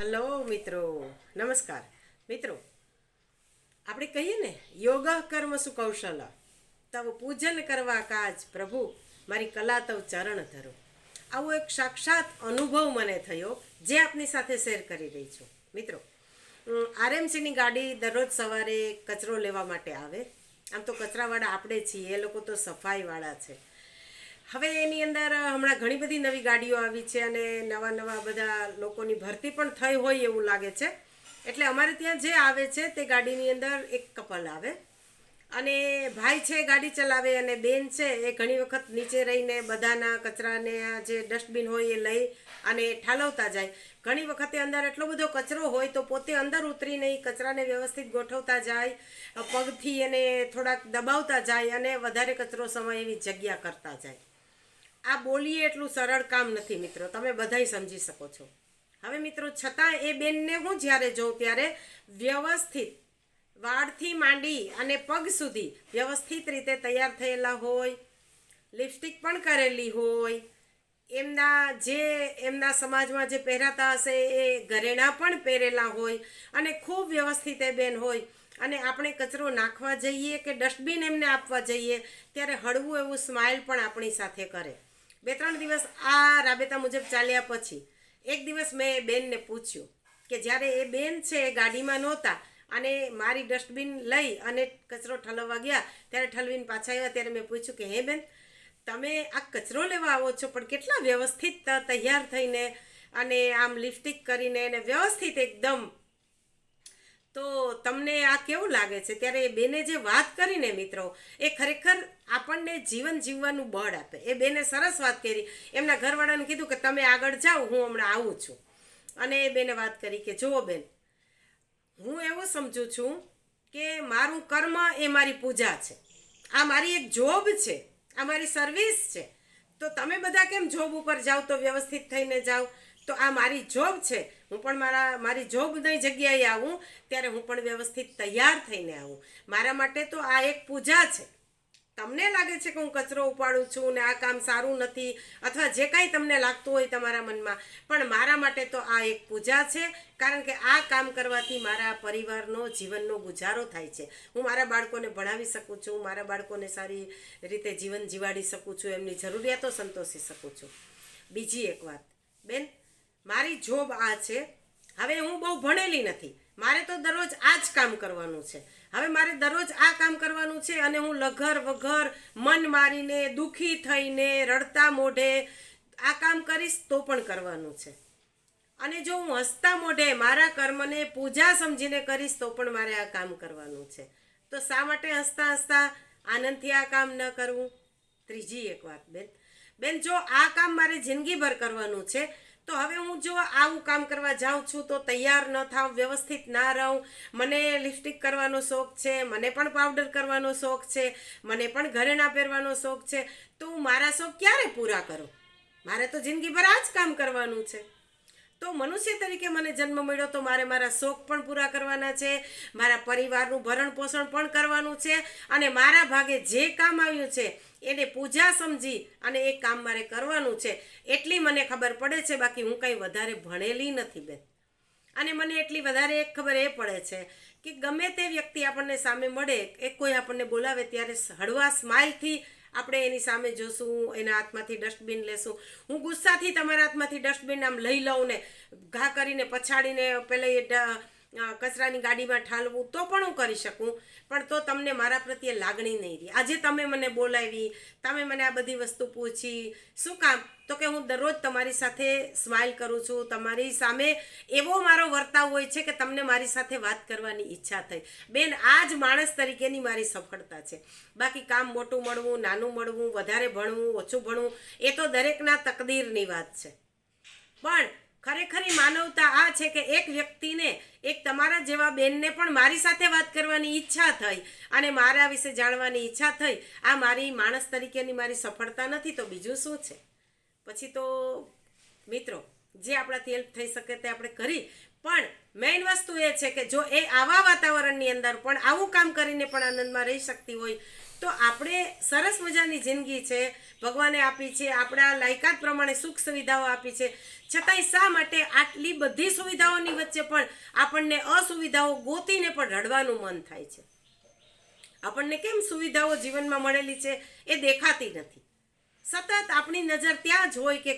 Hello મિત્રો, નમસ્કાર મિત્રો. આપણે કહીએ ને, યોગ કર્મ સુકૌશલ તવ પૂજન કરવા કાજ પ્રભુ મારી કલા તવ ચરણ ધરો. આવો એક સાક્ષાત અનુભવ મને થયો જે આપની સાથે શેર કરી રહી છું. મિત્રો, આરએમસીની ગાડી દરરોજ સવારે કચરો લેવા માટે આવે. આમ તો કચરાવાળા આપણે છીએ, એ લોકો તો સફાઈવાળા છે. હવે એની અંદર હમણાં ઘણી બધી નવી ગાડીઓ આવી છે અને નવા નવા બધા લોકોની ભરતી પણ થઈ હોય એવું લાગે છે. એટલે અમારે ત્યાં જે આવે છે તે ગાડીની અંદર એક કપલ આવે અને ભાઈ છે ગાડી ચલાવે અને બેન છે એ ઘણી વખત નીચે રહીને બધાના કચરાને આ જે ડસ્ટબિન હોય એ લઈ અને ઠાલવતા જાય. ઘણી વખતે અંદર એટલો બધો કચરો હોય તો પોતે અંદર ઉતરીને એ કચરાને વ્યવસ્થિત ગોઠવતા જાય, પગથી એને થોડાક દબાવતા જાય અને વધારે કચરો સમય એવી જગ્યા કરતા જાય. આ બોલીએ એટલું સરળ કામ નથી મિત્રો, તમે બધાય સમજી શકો છો. હવે મિત્રો, છતાં એ બેનને હું જ્યારે જોઉં ત્યારે વ્યવસ્થિત વાળથી માંડી અને પગ સુધી વ્યવસ્થિત રીતે તૈયાર થયેલા હોય, લિપસ્ટિક પણ કરેલી હોય, એમના સમાજમાં જે પહેરાતા હશે એ ઘરેણાં પણ પહેરેલા હોય અને ખૂબ વ્યવસ્થિત એ બેન હોય. અને આપણે કચરો નાખવા જઈએ કે ડસ્ટબિન એમને આપવા જઈએ ત્યારે હળવું એવું સ્માઇલ પણ આપણી સાથે કરે. 2-3 દિવસ આ રાબેતા મુજબ ચાલ્યા પછી એક દિવસ મેં એ બેનને પૂછ્યું કે જ્યારે એ બેન છે એ ગાડીમાં નહોતા અને મારી ડસ્ટબિન લઈ અને કચરો ઠલવવા ગયા ત્યારે ઠલવીને પાછા આવ્યા ત્યારે મેં પૂછ્યું કે હે બેન, તમે આ કચરો લેવા આવો છો પણ કેટલા વ્યવસ્થિત તૈયાર થઈને અને આમ લિપસ્ટિક કરીને અને વ્યવસ્થિત એકદમ, તો તમને આ કેવું લાગે છે? ત્યારે એ બેને જે વાત કરીને મિત્રો, એ ખરેખર આપણને જીવન જીવવાનું બળ આપે. એ બેને સરસ વાત કરી. એમના ઘરવાળાને કીધું કે તમે આગળ જાઓ, હું હમણાં આવું છું. અને એ બેને વાત કરી કે જુઓ બેન, હું એવું સમજું છું કે મારું કર્મ એ મારી પૂજા છે, આ મારી એક જોબ છે, આ મારી સર્વિસ છે. તો તમે બધા કેમ જોબ ઉપર જાઓ તો વ્યવસ્થિત થઈને જાઓ? તો આ મારી જોબ છે, હું પણ મારી જોબની જગ્યાએ આવું ત્યારે હું પણ વ્યવસ્થિત તૈયાર થઈને આવું. મારા માટે તો આ એક પૂજા છે. તમને લાગે છે કે હું કચરો ઉપાડું છું ને આ કામ સારું નથી અથવા જે કાંઈ તમને લાગતું હોય તમારા મનમાં, પણ મારા માટે તો આ એક પૂજા છે. કારણ કે આ કામ કરવાથી મારા પરિવારનો જીવનનો ગુજારો થાય છે. હું મારા બાળકોને ભણાવી શકું છું, મારા બાળકોને સારી રીતે જીવન જીવાડી શકું છું, એમની જરૂરિયાતો સંતોષી શકું છું. બીજી એક વાત બેન, મારી જોબ આ છે. હવે હું બહુ ભણેલી નથી, મારે તો દરરોજ આ જ કામ કરવાનું છે. હવે મારે દરરોજ આ કામ કરવાનું છે અને હું લઘર વઘર મન મારીને દુઃખી થઈને રડતા મોઢે આ કામ કરીશ તો પણ કરવાનું છે. અને જો હું હસતા મોઢે મારા કર્મને પૂજા સમજીને કરીશ તો પણ મારે આ કામ કરવાનું છે. તો શા માટે હસતા હસતા આનંદથી આ કામ ન કરવું? ત્રીજી એક વાત બેન, જો આ કામ મારે જિંદગીભર કરવાનું છે તો હવે હું જો આવું કામ કરવા જાઉં છું તો તૈયાર ન થાવ, વ્યવસ્થિત ના રહું, મને લિપસ્ટિક કરવાનો શોખ છે, મને પણ પાવડર કરવાનો શોખ છે, મને પણ ઘરેણાં પહેરવાનો શોખ છે, તો હું મારા શોખ ક્યારે પૂરા કરું? મારે તો જિંદગીભર આ જ કામ કરવાનું છે. તો મનુષ્ય તરીકે મને જન્મ મળ્યો તો મારે મારા શોખ પણ પૂરા કરવાના છે, મારા પરિવારનું ભરણ પોષણ પણ કરવાનું છે અને મારા ભાગે જે કામ આવ્યું છે એને પૂજા સમજી અને એ કામ મારે કરવાનું છે. એટલી મને ખબર પડે છે, બાકી હું કંઈ વધારે ભણેલી નથી બેન. અને મને એટલી વધારે એક ખબર એ પડે છે કે ગમે તે વ્યક્તિ આપણને સામે મળે, એક કોઈ આપણને બોલાવે ત્યારે હળવા સ્માઇલથી આપણે એની સામે જોશું, એના હાથમાંથી ડસ્ટબિન લેશું. હું ગુસ્સાથી તમારા હાથમાંથી ડસ્ટબિન આમ લઈ લઉં ને ઘા કરીને પછાડીને પહેલાં એ કચરાની ગાડીમાં ઠાલવું તો પણ હું કરી શકું, પણ તો તમને મારા પ્રત્યે લાગણી નહીં રહી. આજે તમે મને બોલાવી, તમે મને આ બધી વસ્તુ પૂછી, શું કામ? તો કે હું દરરોજ તમારી સાથે સ્માઇલ કરું છું, તમારી સામે એવો મારો વર્તાવ હોય છે કે તમને મારી સાથે વાત કરવાની ઈચ્છા થઈ. બેન, આ જ માણસ તરીકેની મારી સફળતા છે. બાકી કામ મોટું મળવું, નાનું મળવું, વધારે ભણવું, ઓછું ભણવું, એ તો દરેકના તકદીરની વાત છે. પણ ખરેખરી માનવતા આ છે કે એક વ્યક્તિને, એક તમારા જેવા બેનને પણ મારી સાથે વાત કરવાની ઈચ્છા થઈ અને મારા વિશે જાણવાની ઈચ્છા થઈ. આ મારી માણસ તરીકેની મારી સફળતા નથી તો બીજું શું છે? પછી તો મિત્રો, જે આપણાથી હેલ્પ થઈ શકે તે આપણે કરી. પણ મેઇન વસ્તુ એ છે કે જો એ આવા વાતાવરણની અંદર પણ આવું કામ કરીને પણ આનંદમાં રહી શકતી હોય તો આપણે સરસ મજાની જિંદગી છે ભગવાને આપી છે, આપણા લાયકાત પ્રમાણે સુખ સુવિધાઓ આપી છે, છતાંય શા માટે આટલી બધી સુવિધાઓની વચ્ચે પણ આપણને અસુવિધાઓ ગોતીને પણ રડવાનું મન થાય છે? આપણને કેમ સુવિધાઓ જીવનમાં મળેલી છે એ દેખાતી નથી? સતત આપણી નજર ત્યાં જ હોય કે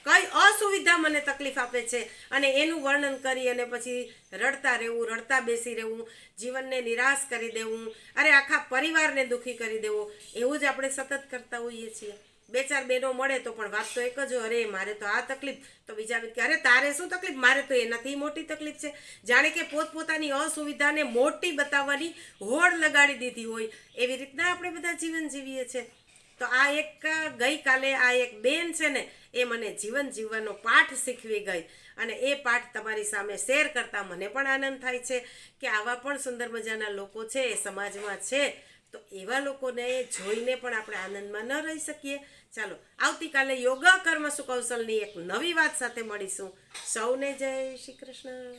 કઈ અસુવિધા મને તકલીફ આપે છે અને એનું વર્ણન કરી અને પછી રડતા રહેવું, રડતા બેસી રહેવું, જીવનને નિરાશ કરી દેવું, અરે આખા પરિવારને દુઃખી કરી દેવો, એવું જ આપણે સતત કરતા હોઈએ છીએ. બે ચાર બહેનો મળે તો પણ વાત તો એક જ હોય, અરે મારે તો આ તકલીફ, તો બીજા કે અરે તારે શું તકલીફ, મારે તો એનાથી મોટી તકલીફ છે. જાણે કે પોતપોતાની અસુવિધાને મોટી બતાવવાની હોડ લગાડી દીધી હોય એવી રીતના આપણે બધા જીવન જીવીએ છીએ. તો આ એક ગઈકાલે આ એક બેન છે ને એ મને જીવન જીવવાનો પાઠ શીખવી ગઈ અને એ પાઠ તમારી સામે શેર કરતાં મને પણ આનંદ થાય છે કે આવા પણ સુંદર મજાના લોકો છે એ સમાજમાં છે. તો એવા લોકોને જોઈને પણ આપણે આનંદમાં ન રહી શકીએ? ચાલો આવતીકાલે યોગા કર્મ સુકૌશલની એક નવી વાત સાથે મળીશું. સૌને જય શ્રી કૃષ્ણ.